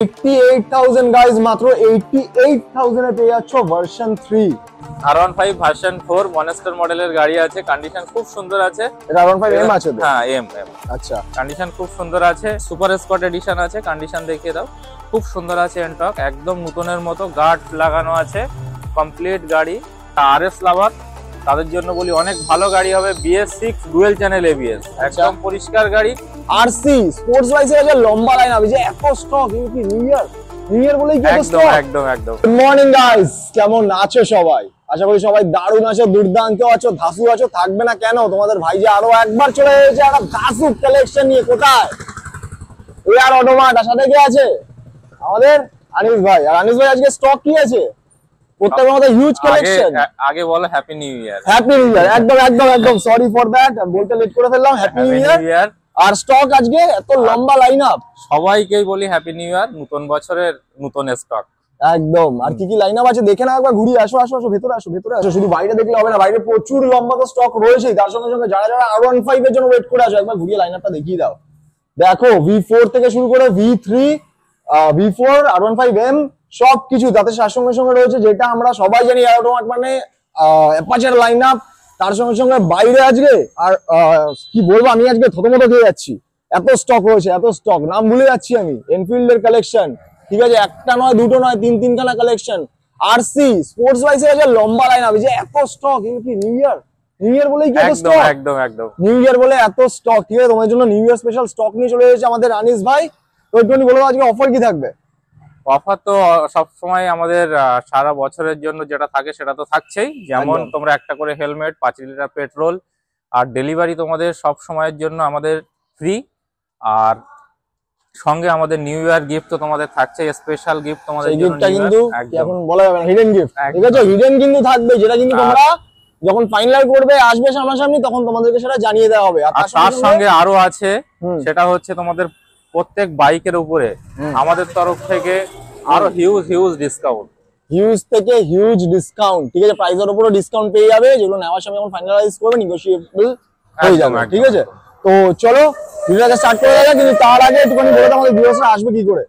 88,000 guys, মাত্র 88,000 এ পেয়ে যাচ্ছ ভার্সন 3 R15 ভার্সন 4 মনস্টার মডেলের গাড়ি আছে। কন্ডিশন খুব সুন্দর আছে। এটা R15 এম আছে তো? হ্যাঁ, এম। আচ্ছা, কন্ডিশন খুব সুন্দর আছে। সুপার স্পট এডিশন আছে। কন্ডিশন দেখিয়ে দাও। খুব সুন্দর আছে। এনটক একদম নতুনের মতো গার্ড লাগানো আছে। কমপ্লিট গাড়ি। আরএস লাভার তাদের জন্য বলি অনেক ভালো গাড়ি হবে। BS6 ডুয়েল চ্যানেল ABS, একদম পরিষ্কার গাড়ি। আরসি স্পোর্টস বাইকের যে লম্বা লাইন হবে, যে এত স্টক, এই কি নিউ ইয়ার বলেই কি এত একদম স্টক? একদম একদম। গুড মর্নিং গাইস, কেমন আছো সবাই? আশা করি সবাই দারুণ আছো, দুর্দান্ত আছো, ধাসু আছো। থাকবে না কেন? তোমাদের ভাই যে আরো একবার চলে এসেছে একটা ধাসু কালেকশন নিয়ে। কোথায়? Air Automart. আর সাথে কে আছে? আমাদের আনিস ভাই। আর আনিস ভাই আজকে স্টক কি আছে? প্রত্যেকের মধ্যে হিউজ কালেকশন। আগে বলো happy new year. Happy new year. একদম একদম একদম সরি ফর দ্যাট, বলতে লেট করে ফেললাম। Happy new year. আর স্টক আজকে এত লম্বা লাইন আপ, সবাইকেই বলি হ্যাপি নিউ ইয়ার। নতুন বছরের নতুন স্টক একদম। আর কি কি লাইন আপ আছে দেখে না একবার, ঘুরিয়ে আসো আসো আসো, ভেতরে আসো ভেতরে আসো। শুধু বাইরে দেখলে হবে না, বাইরে প্রচুর লম্বা তো স্টক রয়েছেই। তার সঙ্গে সঙ্গে যারা যারা R15 এর জন্য ওয়েট করে আছো, একবার ঘুরিয়ে লাইন আপটা দেখিয়ে দাও। দেখো V4 থেকে শুরু করে V3, V4, R15M সবকিছু তাতে তার সঙ্গে সঙ্গে রয়েছে, যেটা আমরা সবাই জানি অটোমার্ট মানে অ্যাপাচের লাইন আপ। তার সঙ্গে সঙ্গে বাইরে আজকে আর কি বলবো, আমি আজকে থতমত দিয়ে যাচ্ছি, এত স্টক রয়েছে, এত স্টক, নাম ভুলে যাচ্ছি আমি। এনফিল্ডের কালেকশন, ঠিক আছে, একটা নয় দুটো নয় তিনখানা কালেকশন। আরসি স্পোর্টস বাইকের যে লম্বা লাইন আপ, যে এত স্টক, কি নিউ ইয়ার বলেই কি এত স্টক? একদম একদম। নিউ ইয়ার বলে এত স্টক, ঠিক আছে। তোমাদের জন্য নিউ ইয়ার স্পেশাল স্টক নিয়ে চলে এসেছে আমাদের আনিস ভাই। তো একটুখানি বলো আজকে অফার কি থাকবে? অফার তো সব সময় আমাদের সারা বছরের জন্য যেটা থাকে সেটা তো থাকছেই। যেমন তোমরা একটা করে হেলমেট, 5 লিটার পেট্রোল, আর ডেলিভারি তোমাদের সব সময়ের জন্য আমাদের ফ্রি। আর সঙ্গে আমাদের নিউ ইয়ার গিফট তো তোমাদের থাকছে, স্পেশাল গিফট তোমাদের জন্য। গিফটটা কিন্তু এখন বলা যাবে না, হিডেন গিফট, ঠিক আছে। হিডেন কিন্তু থাকবে, যেটা কিন্তু তোমরা যখন ফাইনাল করবে, আসবে সামনাসামনি, তখন তোমাদেরকে সেটা জানিয়ে দেওয়া হবে। আর তার সঙ্গে আরো আছে, সেটা হচ্ছে তোমাদের প্রত্যেক বাইকের উপরে আমাদের তরফ থেকে আরো হিউজ ডিসকাউন্ট। হিউজ থেকে হিউজ ডিসকাউন্ট, ঠিক আছে। প্রাইসের উপরে ডিসকাউন্ট পেয়ে যাবে, যেগুলো নেওয়ার সময় যখন ফাইনালাইজ করবে নিগোশিয়েবল হয়ে যাবে, ঠিক আছে। তো চলো ভিডিওটা স্টার্ট করে দেওয়া, কিন্তু তার আগে একটুখানি বলে দাও আমাদের ভিউয়ার্সরা আসবে কি করে।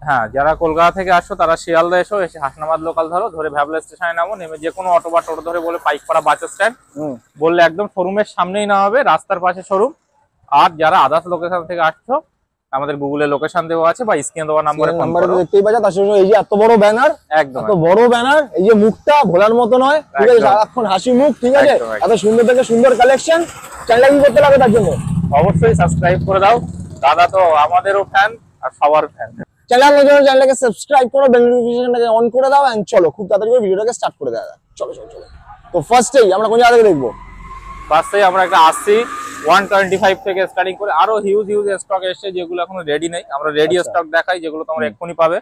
হ্যাঁ, যারা কলকাতা থেকে আসছো তারা শিয়ালদা এসে হাসনাবাদ লোকাল ধরে ভ্যাবলা স্টেশনে নামো, নেমে যে কোনো অটো বা টোটো ধরে বলে পাইকপাড়া বাস স্ট্যান্ড বললে একদম শোরুমের সামনেই না হবে, রাস্তার পাশে শোরুম। আর যারা আদার্স লোকেশন থেকে আসছো, আমাদের গুগলে লোকেশন দেওয়া আছে বা স্ক্রিনে দেওয়া নাম্বারে ফোন করো। দেখতেই পাচ্ছ, তার সঙ্গে এই যে এত বড় ব্যানার, একদম এত বড় ব্যানার, এই যে মুখটা ভোলার মতো নয়, ঠিক আছে, সারাক্ষণ হাসি মুখ, ঠিক আছে। এত সুন্দর থেকে সুন্দর কালেকশন। চ্যানেলটা কি করতে লাগবে তার জন্য? অবশ্যই সাবস্ক্রাইব করে দাও। দাদা তো আমাদেরও ফ্যান আর সবার ফ্যান। চ্যানেলটাকে সাবস্ক্রাইব করো, বেল নোটিফিকেশনটাকে অন করে দাও। এন্ড চলো খুব তাড়াতাড়ি করে ভিডিওটাকে স্টার্ট করে দেওয়া যাক। চলো চলো চলো। তো ফার্স্টেই আমরা কোন জায়গা থেকে দেখবো? ফার্স্টেই আমরা একটা 80 125 থেকে স্টার্টিং করে আরো হিউজ স্টক এসেছে, যেগুলো এখনো রেডি নেই। আমরা রেডি স্টক দেখাই, যেগুলো তোমরা এক্ষুনি পাবে।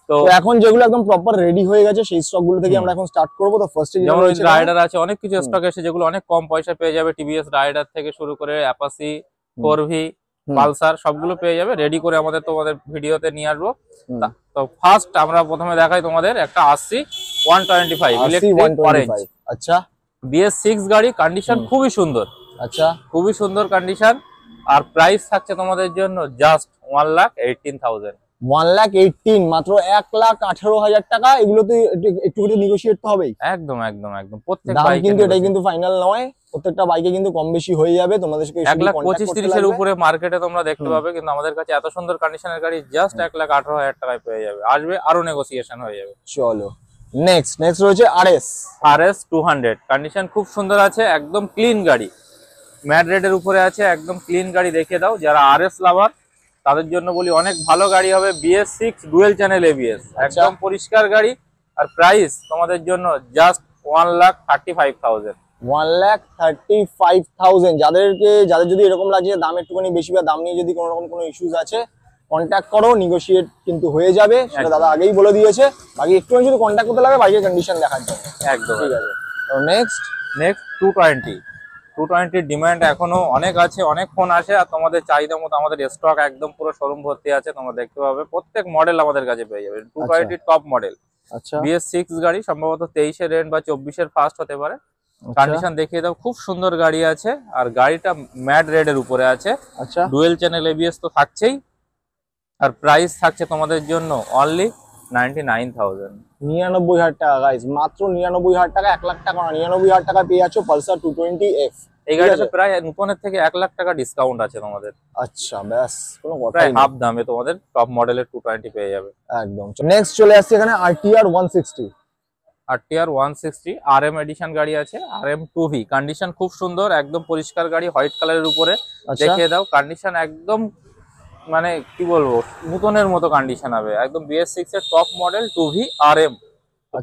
তো এখন যেগুলো একদম প্রপার রেডি হয়ে গেছে, সেই স্টক গুলো থেকে আমরা এখন স্টার্ট করব। তো ফার্স্টে যেমন রাইডার আছে, অনেক কিছু স্টক এসেছে যেগুলো অনেক কম পয়সায় পেয়ে যাবে। টিভিএস রাইডার থেকে শুরু করে অ্যাপাসি, 4V, পালসার সবগুলো পেয়ে যাবে। রেডি করে আমাদের তোমাদের ভিডিওতে নিয়ে আসবো। তো ফার্স্ট আমরা প্রথমে দেখাই তোমাদের একটা 80 125 ইলেকট্রিক অরেঞ্জ। আচ্ছা, BS6 গাড়ি, কন্ডিশন খুবই সুন্দর। আচ্ছা, খুবই সুন্দর কন্ডিশন। আর প্রাইস থাকছে তোমাদের জন্য জাস্ট 1,18,000। 1,18,000, মাত্র 1,18,000 টাকা। এগুলো তো একটু নেগোশিয়েট তো হবেই। একদম একদম একদম। প্রত্যেক দাম বাইকে কিন্তু এটাই কিন্তু ফাইনাল নয়, প্রত্যেকটা বাইকে কিন্তু কম বেশি হয়ে যাবে। তোমাদেরকে 1,25,30 এর উপরে মার্কেটে তোমরা দেখতে পাবে, কিন্তু আমাদের কাছে এত সুন্দর কন্ডিশনের গাড়ি জাস্ট 1,18,000 টাকায় পেয়ে যাবে। আসবে, আরো নেগোসিয়েশন হয়ে যাবে। চলো নেক্সট রয়েছে RS 200। কন্ডিশন খুব সুন্দর আছে, একদম ক্লিন গাড়ি, ম্যাট রেডের উপরে আছে, একদম ক্লিন গাড়ি। দেখিয়ে দাও। যারা RS লাভার তাদের জন্য বলি অনেক ভালো গাড়ি হবে। BS6 ডুয়েল চ্যানেল ABS, একদম পরিষ্কার গাড়ি। আর প্রাইস তোমাদের জন্য জাস্ট 1,35,000। 1,35,000। যাদের যদি এরকম লাগে দাম একটুখানি বেশি বা দাম নিয়ে যদি কোনো রকম কোনো ইস্যুস আছে, কন্ট্যাক্ট করো, নেগোশিয়েট কিন্তু হয়ে যাবে, সেটা দাদা আগেই বলে দিয়েছে। বাকি একটুখানি যদি কন্ট্যাক্ট করতে লাগে বাইকের কন্ডিশন দেখার জন্য। একদম ঠিক আছে। তো নেক্সট 220 ডিমান্ড এখনো অনেক আছে, অনেক ফোন আসে। আর তোমাদের চাহিদা মতো আমাদের স্টক একদম পুরো শোরুম ভর্তি আছে, তোমরা দেখতে পাবে। প্রত্যেক মডেল আমাদের কাছে পেয়ে যাবে। 220 টপ মডেল। আচ্ছা, BS6 গাড়ি, সম্ভবত 23 এর এন্ড বা 24 এর ফার্স্ট হতে পারে। কন্ডিশন দেখিয়ে দাও। খুব সুন্দর গাড়ি আছে, আর গাড়িটা ম্যাট রেড এর উপরে আছে। আচ্ছা, ডুয়েল চ্যানেল ABS তো থাকছেই। আর প্রাইস থাকছে তোমাদের জন্য অনলি 99,000। 99,000 টাকা গাইস, মাত্র 99,000 টাকা, 1 লাখ টাকা না, 99,000 টাকা পেয়ে যাচ্ছ পালসার 220F। এই গাড়িটাতে প্রায় নতুনের থেকে 1 লাখ টাকা ডিসকাউন্ট আছে তোমাদের। আচ্ছা ব্যাস, কোনো কথা প্রায় নেই, হাফ দামে তোমাদের টপ মডেলের 220 পেয়ে যাবে একদম। নেক্সট চলে আসছে এখানে RTR 160। RTR 160 RM এডিশন গাড়ি আছে, RM 2V। কন্ডিশন খুব সুন্দর, একদম পরিষ্কার গাড়ি, হোয়াইট কালারের উপরে। দেখিয়ে দাও কন্ডিশন একদম, মানে কি বলবো, নতুনের মতো কন্ডিশন হবে একদম। BS6 এর top model 2V RM।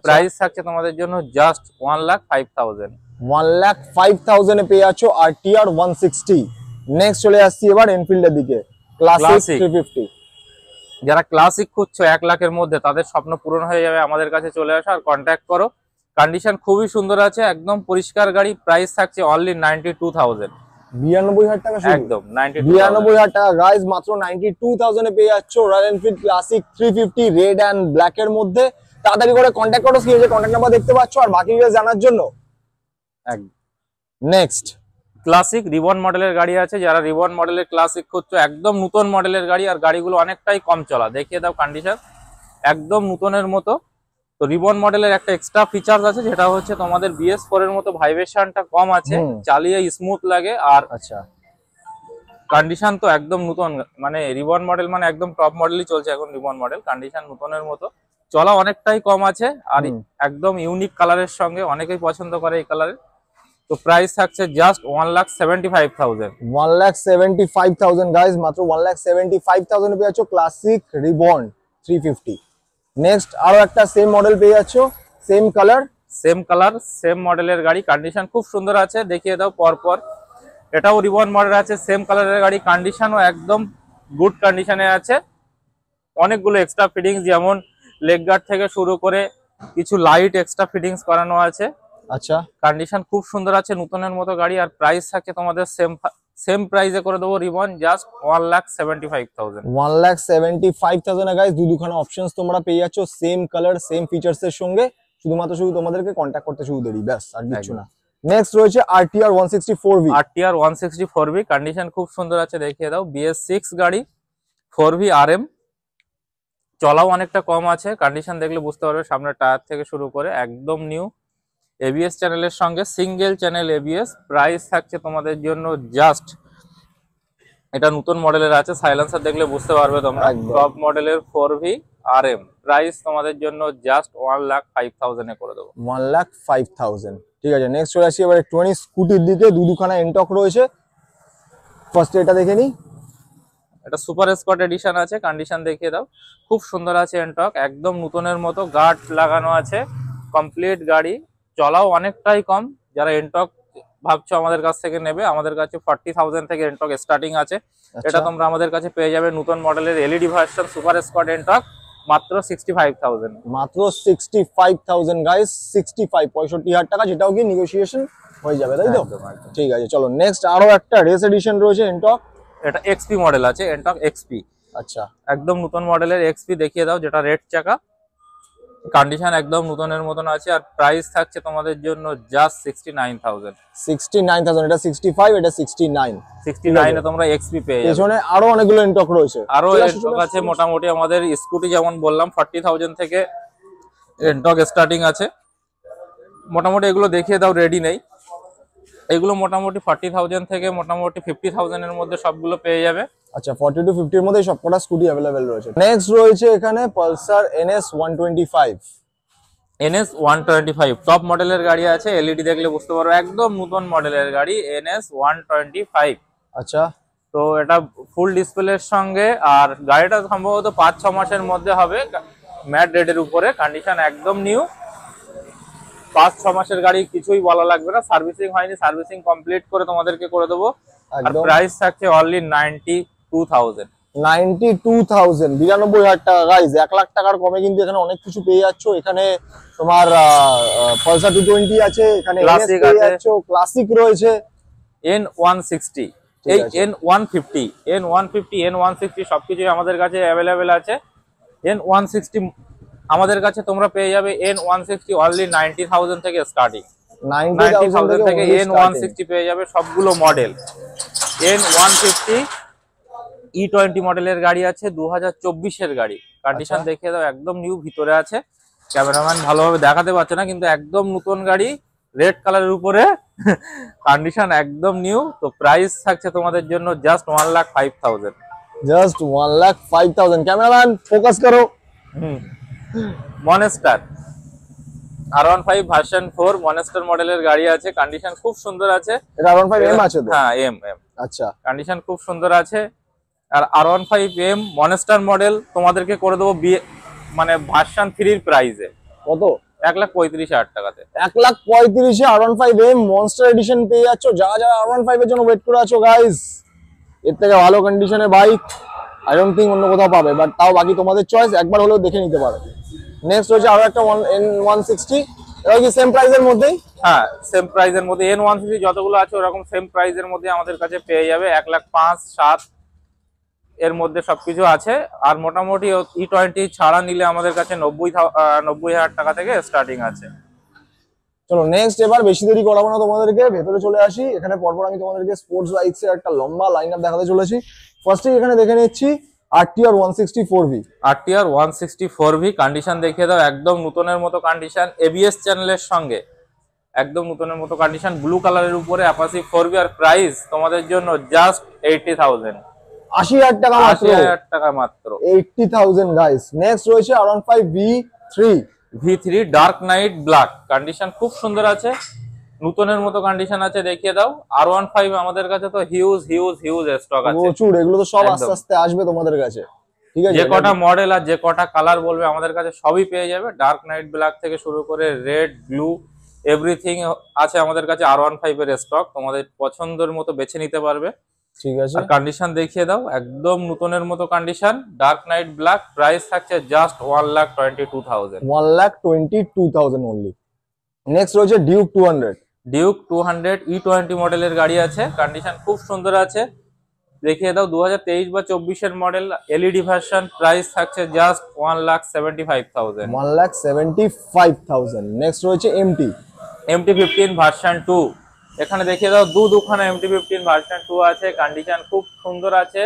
Price থাকছে তোমাদের জন্য জাস্ট 1,05,000। 1,05,000 এ পেয়ে যাচ্ছ RTR 160। নেক্সট চলে আসছি এবার এনফিল্ডের দিকে, ক্লাসিক 350। যারা ক্লাসিক খুঁজছো 1 লাখের মধ্যে, তাদের স্বপ্ন পূরণ হয়ে যাবে। আমাদের কাছে চলে আসো আর কন্ট্যাক্ট করো। কন্ডিশন খুবই সুন্দর আছে, একদম পরিষ্কার গাড়ি। প্রাইস থাকছে অনলি 92,000। 92,000 টাকা একদম 92,000 টাকা গাইস, মাত্র 92,000 এ পেয়ে যাচ্ছ Royal Enfield Classic 350 red and black এর মধ্যে। তাড়াতাড়ি করে কন্ট্যাক্ট করো, স্ক্রিনে যে কন্ট্যাক্ট নাম্বার দেখতে পাচ্ছ, আর বাকি ডিটেইলস জানার জন্য। নেক্সট ক্লাসিক রিবন মডেলের গাড়ি আছে। যারা রিবন মডেলের ক্লাসিক খুঁজছো, একদম নতুন মডেলের গাড়ি, আর গাড়িগুলো অনেকটাই কম চলা। দেখিয়ে দাও কন্ডিশন একদম নতুনের মতো। তো রিবন মডেলের একটা এক্সট্রা ফিচার্স আছে, যেটা হচ্ছে তোমাদের BS4 এর মতো ভাইব্রেশনটা কম আছে, চালিয়ে স্মুথ লাগে। আর আচ্ছা কন্ডিশন তো একদম নতুন, মানে রিবন মডেল মানে একদম টপ মডেলই চলছে এখন রিবন মডেল। কন্ডিশন নতুনের মতো, চলা অনেকটাই কম আছে, আর একদম ইউনিক কালারের সঙ্গে, অনেকেই পছন্দ করে এই কালারের। তো প্রাইস থাকছে জাস্ট 1,75,000। 1,75,000 গাইস, মাত্র 1,75,000 এ পেয়ে যাচ্ছ ক্লাসিক রিবন 350। নেক্সট আরো একটা সেম মডেল পেয়ে যাচ্ছ, সেম কালার সেম মডেলের গাড়ি। কন্ডিশন খুব সুন্দর আছে, দেখিয়ে দাও পরপর। এটাও রিবন মডেল আছে, সেম কালারের গাড়ি, কন্ডিশনও একদম গুড কন্ডিশনে আছে। অনেকগুলো এক্সট্রা ফিটিংস, যেমন লেগ গার্ড থেকে শুরু করে কিছু লাইট এক্সট্রা ফিটিংস করানো আছে। আচ্ছা কন্ডিশন খুব সুন্দর আছে, নতুনের মতো গাড়ি। আর প্রাইস থাকছে তোমাদের সেম প্রাইসে করে দেবো রিবন, জাস্ট 1,75,000। 1,75,000 গাইস, দুখানা অপশনস তোমরা পেয়ে যাচ্ছ, সেম কালার সেম ফিচার্স এর সঙ্গে। শুধু তোমাদেরকে কন্ট্যাক্ট করতে শুধু দেরি, ব্যাস আর কিছু না। নেক্সট রয়েছে RTR 164V। RTR 164V condition খুব সুন্দর আছে, দেখিয়ে দাও। BS6 গাড়ি, 4V RM, চলাও অনেকটা কম আছে। কন্ডিশন দেখলে বুঝতে পারবে, সামনের টায়ার থেকে শুরু করে একদম নিউ। ABS চ্যানেলের সঙ্গে সিঙ্গেল চ্যানেল ABS। প্রাইস থাকছে তোমাদের জন্য জাস্ট, এটা নতুন মডেলের আছে, সাইলেন্সার দেখলে বুঝতে পারবে তোমরা, টপ মডেলের 4V RM। প্রাইস তোমাদের জন্য জাস্ট 1,05,000 এ করে দেবো। 1,05,000, ঠিক আছে। নেক্সট চলে আসি এবার একটুখানি স্কুটির দিকে, দুখানা এনটক রয়েছে। ফার্স্টে এটা দেখে নি, এটা সুপার স্পট এডিশন আছে। কন্ডিশন দেখিয়ে দাও, খুব সুন্দর আছে এনটক, একদম নতুনের মতো, গার্ড লাগানো আছে, কমপ্লিট গাড়ি, চলাও অনেকটাই কম। যারা এনটক ভাবছো আমাদের কাছ থেকে নেবে, আমাদের কাছে 40,000 থেকে এনটক স্টার্টিং আছে। এটা তোমরা আমাদের কাছে পেয়ে যাবে নতুন মডেলের LED version super spot Ntorq, মাত্র 65,000। মাত্র 65,000 গাইস, 65,000 টাকা, যেটাও কি নেগোসিয়েশন হয়ে যাবে, তাই তো? ঠিক আছে, চলো নেক্সট আরো একটা রেস এডিশন রয়েছে এনটক। এটা XP মডেল আছে, এনটক XP। আচ্ছা, একদম নতুন মডেলের XP দেখিয়ে দাও, যেটা রেড চাকা। কন্ডিশন একদম নতুনের মতন আছে। আর প্রাইস থাকছে তোমাদের জন্য জাস্ট 69,000। 69,000, এটা 65, এটা 69। 69 এ তোমরা XP পেয়ে যাবে। পেছনে আরো অনেকগুলো এনটক রয়েছে, আরো এনটক আছে। মোটামুটি আমাদের স্কুটি যেমন বললাম 40,000 থেকে এনটক স্টার্টিং আছে। মোটামুটি এগুলো দেখিয়ে দাও, রেডি নেই। এগুলো মোটামুটি 40,000 থেকে মোটামুটি 50,000 এর মধ্যে সবগুলো পেয়ে যাবে। আচ্ছা, 40 to 50 এর মধ্যে সবকটা স্কুটি अवेलेबल রয়েছে। নেক্সট রয়েছে এখানে পালসার NS 125। NS 125 টপ মডেলের গাড়ি আছে, LED দেখলে বুঝতে পারো, একদম নতুন মডেলের গাড়ি NS 125। আচ্ছা, তো এটা ফুল ডিসপ্লের সঙ্গে, আর গাড়িটা সম্ভবত 5-6 মাসের মধ্যে হবে, ম্যাট রেডের উপরে। কন্ডিশন একদম নিউ, 5-6 মাসের গাড়ি, কিছুই বলা লাগবে না। সার্ভিসিং হয়নি, সার্ভিসিং কমপ্লিট করে তোমাদেরকে করে দেবো। আর প্রাইস থাকছে অনলি 92,000। 92,000, 92,000 টাকা গাইস, 1 লাখ টাকার কমে কিন্তু এখানে অনেক কিছু পেয়ে যাচ্ছ। এখানে তোমার পালসার 220 আছে, এখানে NS পেয়ে যাচ্ছ, ক্লাসিক রয়েছে, N160, এই N150, N160 সবকিছুই আমাদের কাছে অ্যাভেলেবেল আছে। N160 আমাদের কাছে তোমরা পেয়ে যাবে N160 অনলি 90,000 থেকে স্টার্টিং। 90,000 থেকে N160 পেয়ে যাবে সবগুলো মডেল। N150 E20 মডেলের গাড়ি আছে, 2024-এর গাড়ি। কন্ডিশন দেখিয়ে দাও, একদম নিউ, ভিতরে আছে, ক্যামেরাম্যান ভালোভাবে দেখাতে পারছে না, কিন্তু একদম নতুন গাড়ি, রেড কালারের উপরে, কন্ডিশন একদম নিউ। তো প্রাইস থাকছে তোমাদের জন্য জাস্ট 1,05,000। জাস্ট 1,05,000। ক্যামেরাম্যান ফোকাস করো। মনস্টার R15 ভার্সন 4 মনস্টার মডেলের গাড়ি আছে, কন্ডিশন খুব সুন্দর আছে। এটা R15 M আছে তো? হ্যাঁ, এম। আচ্ছা, কন্ডিশন খুব সুন্দর আছে। আর R15 M মনস্টার মডেল তোমাদেরকে করে দেবো মানে ভার্সন 3 এর প্রাইসে। কত? 1,35,000 টাকাতে। 1,35,000 R15 M মনস্টার এডিশন পেয়ে যাচ্ছ। যারা R15 এর জন্য ওয়েট করে আছো গাইস, এর থেকে ভালো কন্ডিশনে বাইক আই ডোন্ট থিঙ্ক অন্য কোথাও পাবে, বাট তাও বাকি তোমাদের চয়েস, একবার হলেও দেখে নিতে পারো। নেক্সট হচ্ছে আরো একটা N160, এটা কি সেম প্রাইসের মধ্যেই? হ্যাঁ, সেম প্রাইসের মধ্যে। N160 যতগুলো আছে ওরকম সেম প্রাইসের মধ্যে আমাদের কাছে পেয়ে যাবে। 1,05,000 এর মধ্যে সবকিছু আছে। আর মোটামুটি E20 ছাড়া নিলে আমাদের কাছে 90,000 টাকা থেকে স্টার্টিং আছে। চলো নেক্সট, এবার বেশি দেরি করাবো না তোমাদেরকে, ভেতরে চলে আসি। এখানে পরপর আমি তোমাদেরকে স্পোর্টস বাইকস এর একটা লম্বা লাইন আপ দেখাতে চলেছি। ফার্স্টে এখানে দেখে নিচ্ছি RTR 164V। RTR 164V condition দেখিয়ে দাও, একদম নতুনের মতো কন্ডিশন, ABS চ্যানেলের সঙ্গে একদম নতুনের মতো কন্ডিশন, ব্লু কালারের উপরে অ্যাপাচি 4V। আর প্রাইস তোমাদের জন্য জাস্ট 80,000। 80,000 টাকা মাত্র। 80,000 টাকা মাত্র। 80,000 গাইস। নেক্সট রয়েছে R15 V3 dark night black, condition খুব সুন্দর আছে, নতুনের মতো কন্ডিশন আছে। দেখিয়ে দাও। R15 আমাদের কাছে তো হিউজ স্টক আছে প্রচুর, এগুলো তো সব আস্তে আস্তে আসবে তোমাদের কাছে, ঠিক আছে? যে কটা মডেল আর যে কটা কালার বলবে আমাদের কাছে সবই পেয়ে যাবে। ডার্ক নাইট ব্ল্যাক থেকে শুরু করে রেড, ব্লু, এভরিথিং আছে আমাদের কাছে R15 এর স্টক। তোমাদের পছন্দের মতো বেছে নিতে পারবে, ঠিক আছে? আর কন্ডিশন দেখিয়ে দাও, একদম নতুনের মতো condition, dark night black. Price থাকছে জাস্ট 1,22,000। 1,22,000 অনলি। নেক্সট রয়েছে ডিউক 200। ডিউক 200 E20 মডেলের গাড়ি আছে, কন্ডিশন খুব সুন্দর আছে। দেখিয়ে দাও, 2023 বা 24-এর মডেল, এলইডি ভার্সন। প্রাইস থাকছে জাস্ট 1,75,000। 1,75,000। নেক্সট রয়েছে MT-15 ভার্সন 2। এখানে দেখিয়ে দাও, দুখানা MT-15 ভার্সন 2 আছে, কন্ডিশন খুব সুন্দর আছে,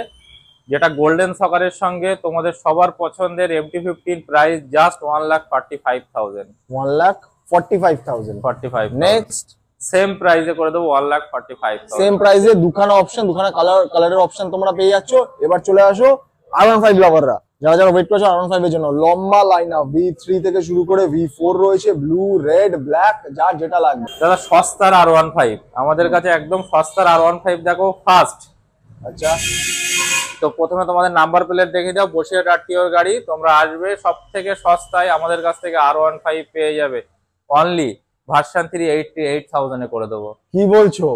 যেটা গোল্ডেন সকারের সঙ্গে তোমাদের সবার পছন্দের MT-15। Price just 1,45,000। 1,45,000। 45। Next same প্রাইসে করে দেবো 1,45,000। সেম প্রাইসে দুখানা অপশন, দুখানা কালারের অপশন তোমরা পেয়ে যাচ্ছ। এবার চলে আসো R15 লাভাররা, যারা ওয়েট করছো R15 এর জন্য। লম্বা লাইন আপ, V3 থেকে শুরু করে V4 রয়েছে, ব্লু, রেড, ব্ল্যাক, যার যেটা লাগবে। দাদা সস্তার R15 আমাদের কাছে, একদম সস্তার R15 দেখো ফার্স্ট। আচ্ছা, তো প্রথমে তোমাদের নাম্বার প্লেট দেখে দাও, বসিরহাট RTO গাড়ি, তোমরা আসবে সব থেকে সস্তায় আমাদের কাছ থেকে R15 পেয়ে যাবে। অনলি ভার্সন 3 88,000 এ করে দেবো। কি বলছো?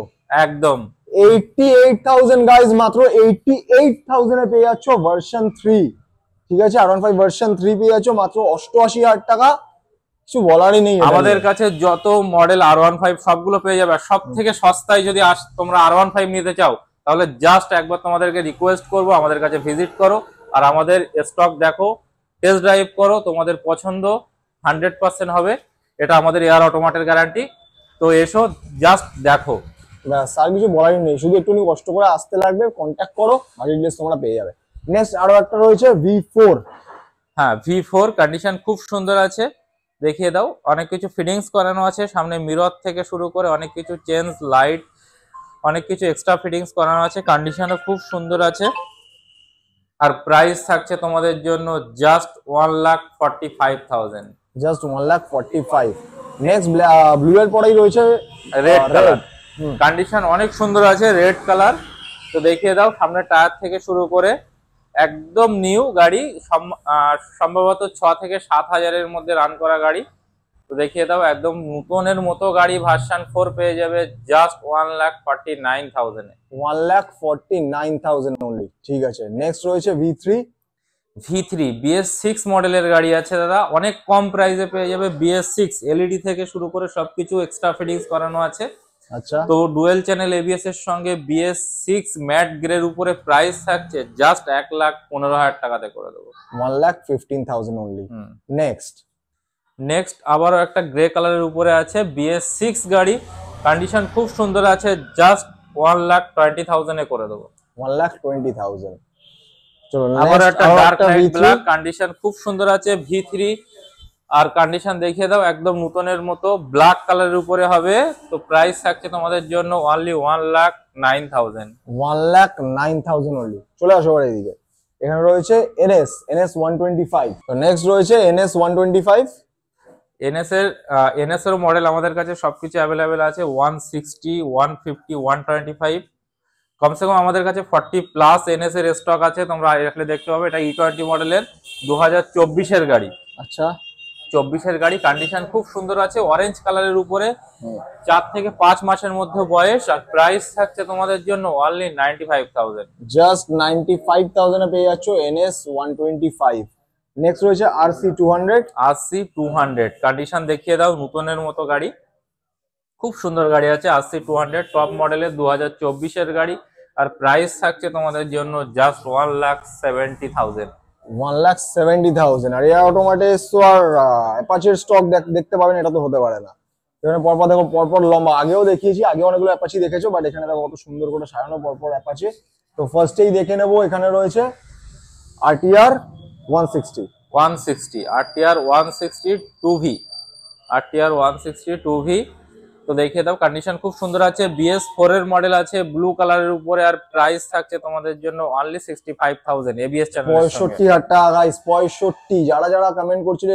একদম 88,000 গাইস, মাত্র 88,000 এ পেয়ে যাচ্ছ ভার্সন 3। ঠিক আছে, R15 ভার্সন 3 পেয়ে যাচ্ছ মাত্র 88,000 টাকা। কিছু বলারই নেই। আমাদের কাছে যত মডেল R15 সবগুলো পেয়ে যাবে। সব থেকে সস্তায় যদি তোমরা R15 নিতে চাও, তাহলে জাস্ট একবার তোমাদেরকে রিকোয়েস্ট করব, আমাদের কাছে ভিজিট করো, আর আমাদের স্টক দেখো, টেস্ট ড্রাইভ করো, তোমাদের পছন্দ 100% হবে। এটা আমাদের এয়ার অটোমেটের গ্যারান্টি। তো এসো, জাস্ট দেখো। ব্যাস, আর কিছু বলারই নেই, শুধু একটু কষ্ট করে আসতে লাগবে, কন্ট্যাক্ট করো, বাকি ডিটেইলস তোমরা পেয়ে যাবে। নেক্সট আরো একটা রয়েছে V4। হ্যাঁ, V4 কন্ডিশন খুব সুন্দর আছে। দেখিয়ে দাও, অনেক কিছু ফিটিংস করানো আছে, সামনে মিরর থেকে শুরু করে অনেক কিছু, চেঞ্জ লাইট, অনেক কিছু এক্সট্রা ফিটিংস করানো আছে, কন্ডিশনও খুব সুন্দর আছে। আর প্রাইস থাকছে তোমাদের জন্য জাস্ট 1,45,000। জাস্ট 1,45,000। নেক্সট ব্লু এর পরেই রয়েছে রেড কালার, কন্ডিশন অনেক সুন্দর আছে, রেড কালার। তো দেখিয়ে দাও, সামনে টায়ার থেকে শুরু করে একদম নিউ গাড়ি, সম্ভবত 6 থেকে 7,000 এর মধ্যে রান করা গাড়ি। তো দেখিয়ে দাও, একদম নতুনের মতো গাড়ি, ভার্সন 4 পেয়ে যাবে জাস্ট 1,49,000 এ। 1,49,000 অনলি। ঠিক আছে, নেক্সট রয়েছে V3 BS6 মডেলের গাড়ি আছে দাদা, অনেক কম প্রাইসে পেয়ে যাবে। BS6 এলইডি থেকে শুরু করে সবকিছু এক্সট্রা ফিটিংস করানো আছে। আচ্ছা, তো ডুয়েল চ্যানেল ABS এর সঙ্গে BS6 ম্যাট গ্রের উপরে প্রাইস থাকছে জাস্ট 1,15,000 টাকাতে করে দেবো। 1,15,000 অনলি। নেক্সট আবারও একটা গ্রে কালারের উপরে আছে, BS6 গাড়ি, কন্ডিশন খুব সুন্দর আছে, জাস্ট 1,20,000 এ করে দেবো। 1,20,000। চলো আবার next একটা আরো ডার্ক একটা নাইট V3 ব্ল্যাক, কন্ডিশন খুব সুন্দর আছে V3। আর কন্ডিশন দেখিয়ে দাও একদম নতুনের মতো, ব্ল্যাক কালারের উপরে হবে। তো প্রাইস থাকছে তোমাদের জন্য অনলি 1,09,000। 1,09,000 অনলি। চলে আসো এবার এইদিকে, এখানে রয়েছে NS 125। তো নেক্সট রয়েছে NS 125। এনএস এর মডেল আমাদের কাছে সবকিছু অ্যাভেলেবেল আছে, 160, 150, 125। কমসে কম আমাদের কাছে 40+ এনএস এর স্টক আছে, তোমরা রাখলে দেখতে পাবে। এটা E20 মডেলের 2024-এর গাড়ি। আচ্ছা 24-এর গাড়ি, কন্ডিশন খুব সুন্দর আছে, অরেঞ্জ কালারের উপরে, 4 থেকে 5 মাসের মধ্যে বয়স। আর প্রাইস থাকছে তোমাদের জন্য অনলি 95,000। জাস্ট 95,000 এ পেয়ে যাচ্ছ NS 125। নেক্সট রয়েছে RC 200। RC 200 কন্ডিশন দেখিয়ে দাও, নতুনের মতো গাড়ি, খুব সুন্দর গাড়ি আছে। RC 200 টপ মডেলের 2024-এর গাড়ি। আর প্রাইস থাকছে তোমাদের জন্য জাস্ট 1,70,000। 1,70,000। আর এয়ার অটোমেটিক তো আর অ্যাপাচের স্টক দেখতে পাবেন, এটা তো হতে পারে না। এখানে পরপর দেখো, পরপর লম্বা, আগেও দেখিয়েছি, আগে অনেকগুলো অ্যাপাচি দেখেছো, বাট এখানে দেখো কত সুন্দর করে সাজানো পরপর অ্যাপাচি। তো ফার্স্টেই দেখে নেবো, এখানে রয়েছে RTR 160। 160 RTR 160 2V, RTR 160 2V। তো দেখিয়ে দাও, কন্ডিশন খুব সুন্দর আছে, BS4 এর মডেল আছে, ব্লু কালারের উপরে। আর প্রাইস থাকছে তোমাদের জন্য অনলি 65,000 ABS চ্যানেলের সঙ্গে। 65,000 টাকা গাইস, 65। যারা যারা কমেন্ট করছিলে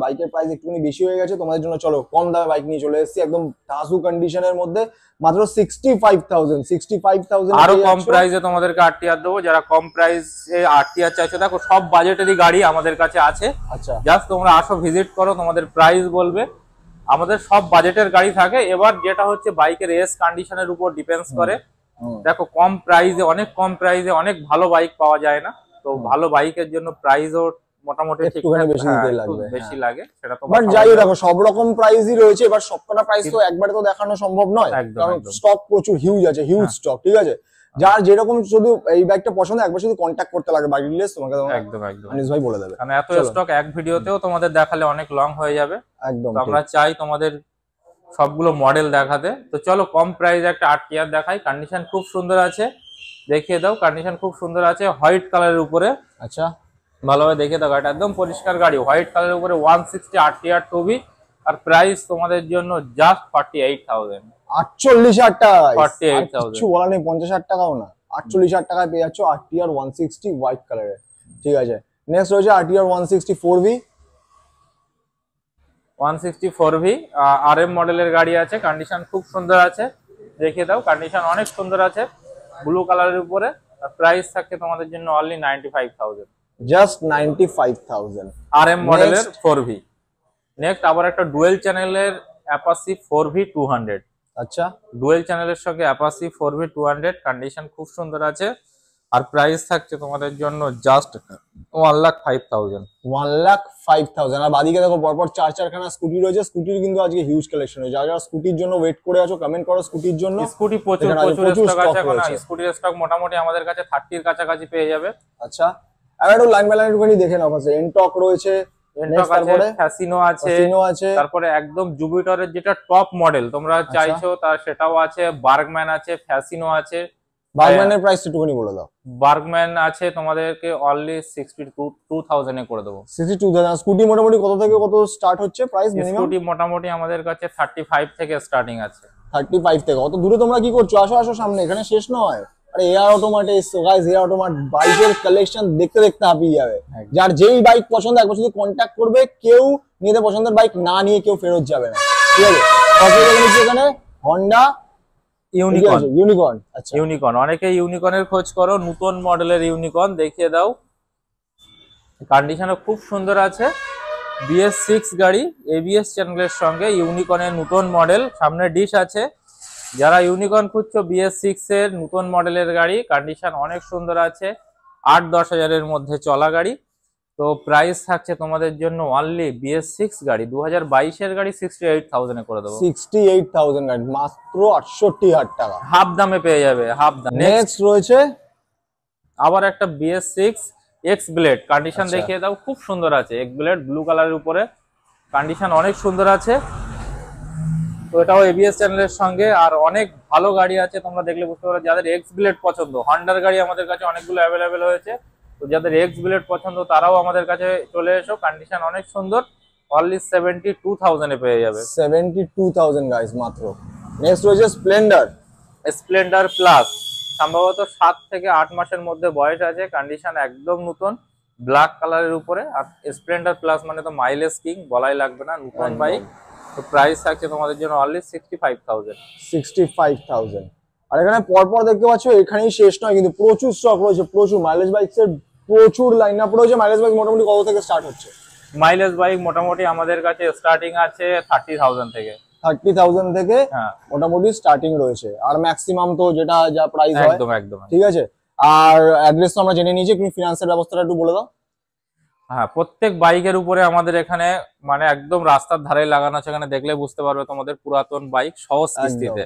বাইকের প্রাইস একটুখানি বেশি হয়ে গেছে, তোমাদের জন্য চলো কম দামে বাইক নিয়ে চলে এসেছি, একদম ধাসু কন্ডিশনের মধ্যে, মাত্র 65,000। 65,000 আরো কম প্রাইসে তোমাদেরকে RTR দেবো। যারা কম প্রাইসে RTR চাইছো, দেখো সব বাজেটেরই গাড়ি আমাদের কাছে আছে। আচ্ছা জাস্ট তোমরা আসো, ভিজিট করো, তোমাদের প্রাইস বলবে। আমাদের সব বাজেটের গাড়ি থাকে। এবার যেটা হচ্ছে বাইকের এস কন্ডিশনের উপর ডিপেন্ডস করে। দেখো কম প্রাইসে, অনেক কম প্রাইসে অনেক ভালো বাইক পাওয়া যায় না। তো ভালো বাইকের জন্য প্রাইসও মোটামুটি একটুখানি বেশি দিতে লাগবে, বেশি লাগে, সেটা তো। বাট যাই হোক, দেখো সব রকম প্রাইসই রয়েছে। এবার সবকটা প্রাইস তো একবারে তো দেখানো সম্ভব নয়, কারণ স্টক প্রচুর হিউজ আছে, হিউজ স্টক। ঠিক আছে, যার যেরকম শুধু এই বাইকটা পছন্দ, একবার শুধু কন্ট্যাক্ট করতে লাগে বাইক ডিলার্স, তোমাকে একদম একদম আনিস ভাই বলে দেবে। কারণ এত স্টক এক ভিডিওতেও তোমাদের দেখালে অনেক লং হয়ে যাবে। একদম আমরা চাই তোমাদের সবগুলো মডেল দেখাতে। তো চলো কম প্রাইসে একটা RTR দেখাই। কন্ডিশন খুব সুন্দর আছে, দেখিয়ে দাও। কন্ডিশন খুব সুন্দর আছে, হোয়াইট কালারের উপরে। আচ্ছা ভালোভাবে দেখে দাও, এটা একদম পরিষ্কার গাড়ি, হোয়াইট কালারের উপরে 160 RTR 2V। আর প্রাইস তোমাদের জন্য জাস্ট 48,000। 48,000 টাকা, 48,000 কিছু বলা নেই, 50,000 টাকাও না, 48,000 টাকায় পেয়ে যাচ্ছ RTR 160 হোয়াইট কালারের। ঠিক আছে, নেক্সট রয়েছে RTR 160 4V। 160 4V RM মডেলের গাড়ি আছে, কন্ডিশন খুব সুন্দর আছে, দেখিয়ে দাও। কন্ডিশন অনেক সুন্দর আছে, ব্লু কালারের উপরে। আর প্রাইস থাকছে তোমাদের জন্য অনলি 95,000। জাস্ট 95,000 RM মডেলের 4V। নেক্সট আবার একটা ডুয়েল চ্যানেলের অ্যাপাচি 4V 200। আচ্ছা ডুয়েল চ্যানেলের সঙ্গে অ্যাপাচি 4V 200, কন্ডিশন খুব সুন্দর আছে। আর প্রাইস থাকছে তোমাদের জন্য জাস্ট 1,05,000। 1,05,000। আর বাদিকে দেখো পরপর চারখানা স্কুটি রয়েছে। স্কুটির কিন্তু আজকে হিউজ কালেকশন হয়েছে। যারা যারা স্কুটির জন্য ওয়েট করে আছো, কমেন্ট করো স্কুটির জন্য। স্কুটি প্রচুর স্টক আছে এখন। রয়েছে। স্কুটির স্টক মোটামুটি আমাদের কাছে 30-র কাছাকাছি পেয়ে যাবে। আচ্ছা, আর একটু লাইন বাই লাইন একটুখানি দেখে নাও। ফার্স্টে এনটক রয়েছে, এনটক আছে, ফ্যাসিনো আছে, তারপরে একদম জুপিটারের যেটা টপ মডেল তোমরা চাইছো তার সেটাও আছে, বার্গম্যান আছে, ফ্যাসিনো আছে। বার্গম্যানের প্রাইস একটুখানি বলে দাও। বার্গম্যান আছে তোমাদেরকে অনলি 62,000 এ করে দেবো। 62,000। স্কুটি মোটামুটি কত থেকে কত স্টার্ট হচ্ছে প্রাইস? স্কুটি মোটামুটি আমাদের কাছে 35 থেকে স্টার্টিং আছে। 35 থেকে। অত দূরে তোমরা কি করছো? আসো আসো সামনে, এখানে শেষ নয়। আরে এয়ার অটোমাট এসছো গাইস, এয়ার অটোমাট বাইকের কালেকশন দেখতে দেখতে হাঁপিয়ে যাবে। যার যেই বাইক পছন্দ একবার শুধু কন্ট্যাক্ট করবে, কেউ নিজেদের পছন্দের বাইক না নিয়ে কেউ ফেরত যাবে না। ঠিক আছে, এখানে হন্ডা ইউনিকর্ন। আচ্ছা, ইউনিকর্ন, অনেকে ইউনিকর্নের খোঁজ করো, নতুন মডেলের ইউনিকর্ন দেখিয়ে দাও। কন্ডিশনও খুব সুন্দর আছে, BS6 গাড়ি, ABS চ্যানেলের সঙ্গে ইউনিকর্নের নতুন মডেল, সামনে ডিশ আছে। যারা ইউনিকর্ন খুঁজছো BS6 এর নতুন মডেলের গাড়ি, কন্ডিশন অনেক সুন্দর আছে, 8-10 হাজারের মধ্যে চলা গাড়ি। তো প্রাইস থাকছে তোমাদের জন্য অনলি BS6 গাড়ি 2022-এর গাড়ি 68,000 এ করে দেবো। 68,000 গাড়ি মাত্র 68,000 টাকা, হাফ দামে পেয়ে যাবে, হাফ দাম। নেক্সট রয়েছে আবার একটা BS6 X ব্লেড, কন্ডিশন দেখিয়ে দাও, খুব সুন্দর আছে। X ব্লেড ব্লু কালারের উপরে, কন্ডিশন অনেক সুন্দর আছে। তো এটাও ABS চ্যানেলের সঙ্গে। আর অনেক ভালো গাড়ি আছে, তোমরা দেখলে বুঝতে পারো। যাদের X ব্লেড পছন্দ, হন্ডার গাড়ি আমাদের কাছে অনেকগুলো অ্যাভেলেবেল হয়েছে। তো যাদের এক্স ব্লেড পছন্দ তারাও আমাদের কাছে চলে এসো, কন্ডিশন অনেক সুন্দর, অনলি 72,000 এ পেয়ে যাবে। 72,000 গাইস মাত্র। নেক্সট রয়েছে স্প্লেন্ডার। স্প্লেন্ডার প্লাস সম্ভবত 7 থেকে 8 মাসের মধ্যে বয়স আছে, কন্ডিশন একদম নতুন, ব্ল্যাক কালারের উপরে। আর স্প্লেন্ডার প্লাস মানে তো মাইলেজ কিং, বলাই লাগবে না, নতুন বাইক। তো প্রাইস থাকছে তোমাদের জন্য অনলি 65,000। 65,000। আর এখানে পরপর দেখতে পাচ্ছ এখানেই শেষ নয়, কিন্তু প্রচুর স্টক রয়েছে, প্রচুর মাইলেজ বাইকসের প্রচুর লাইন আপ রয়েছে। মাইলেজ বাইক মোটামুটি কত থেকে স্টার্ট হচ্ছে? মাইলেজ বাইক মোটামুটি আমাদের কাছে স্টার্টিং আছে 30,000 থেকে। 30,000 থেকে হ্যাঁ মোটামুটি স্টার্টিং রয়েছে। আর ম্যাক্সিমাম তো যেটা যা প্রাইস হয় একদম একদম। ঠিক আছে। আর অ্যাড্রেস তো আমরা জেনে নিয়েছি, তুমি ফিনান্সের ব্যবস্থাটা একটু বলে দাও। হ্যাঁ, প্রত্যেক বাইকের উপরে আমাদের এখানে মানে একদম রাস্তার ধারে লাগানো আছে, এখানে দেখলে বুঝতে পারবে তোমাদের পুরাতন বাইক সহজ কিস্তিতে,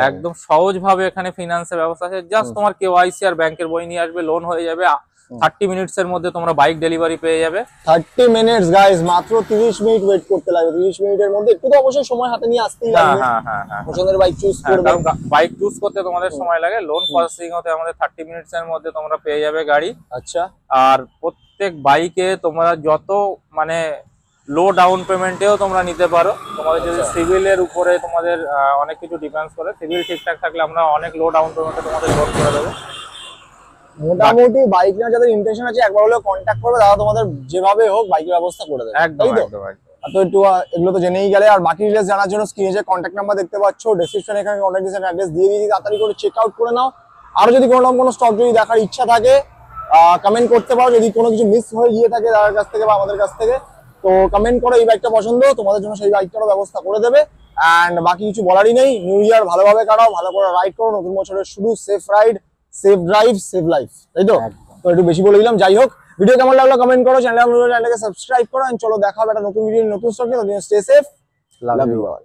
একদম সহজ ভাবে এখানে ফিনান্সের ব্যবস্থা আছে। জাস্ট তোমার কেওয়াইসি আর ব্যাংকের বই নিয়ে আসবে, লোন হয়ে যাবে। 30 মিনিটস এর মধ্যে তোমরা বাইক ডেলিভারি পেয়ে যাবে। 30 মিনিটস গাইস, মাত্র 30 মিনিট ওয়েট করতে লাগবে। 30 মিনিটের মধ্যে একটু তো অবশ্যই সময় হাতে নিয়ে আসতেই লাগবে। হ্যাঁ হ্যাঁ হ্যাঁ, পছন্দের বাইক চুজ করবে। কারণ বাইক চুজ করতে তোমাদের সময় লাগে, লোন প্রসেসিং হতে আমাদের 30 মিনিটস এর মধ্যে তোমরা পেয়ে যাবে গাড়ি। আচ্ছা। আর প্রত্যেক বাইকে তোমরা যত মানে লো ডাউন পেমেন্টেও তোমরা নিতে পারো। তোমাদের যদি সিভিলের উপরে তোমাদের অনেক কিছু ডিপেন্ডস করে, সিভিল ঠিকঠাক থাকলে আমরা অনেক লো ডাউন পেমেন্টে তোমাদের লোন করে দেবো। মোটামুটি বাইক না যাদের ইন্টেনশন আছে একবার হলেও কন্ট্যাক্ট করবে, তারা তোমাদের যেভাবে হোক বাইকের ব্যবস্থা করে দেবে। একদম একদম একদম। তো একটু এগুলো তো জেনেই গেলে। আর বাকি ডিটেইলস জানার জন্য স্ক্রিনে যে কন্ট্যাক্ট নাম্বার দেখতে পাচ্ছ, ডেসক্রিপশনে এখানে কন্ট্যাক্ট ডিটেইলস অ্যাড্রেস দিয়ে দিয়েছি, তাড়াতাড়ি করে চেক আউট করে নাও। আরো যদি কোনো স্টক যদি দেখার ইচ্ছা থাকে কমেন্ট করতে পারো, যদি কোনো কিছু মিস হয়ে গিয়ে থাকে তার কাছ থেকে বা আমাদের কাছ থেকে, তো কমেন্ট করো এই বাইকটা পছন্দ, তোমাদের জন্য সেই বাইকটারও ব্যবস্থা করে দেবে। অ্যান্ড বাকি কিছু বলারই নেই। নিউ ইয়ার ভালোভাবে কাটাও, ভালো করে রাইড করো, নতুন বছরের শুরু, safe ride, safe drive, safe life, তাই তো? তো একটু বেশি বলে দিলাম। যাই হোক, ভিডিও কেমন লাগলো কমেন্ট করো, চ্যানেলটাকে সাবস্ক্রাইব করো। চলো দেখা হবে একটা নতুন ভিডিও, নতুন স্টক নিয়ে। Stay safe, love you all.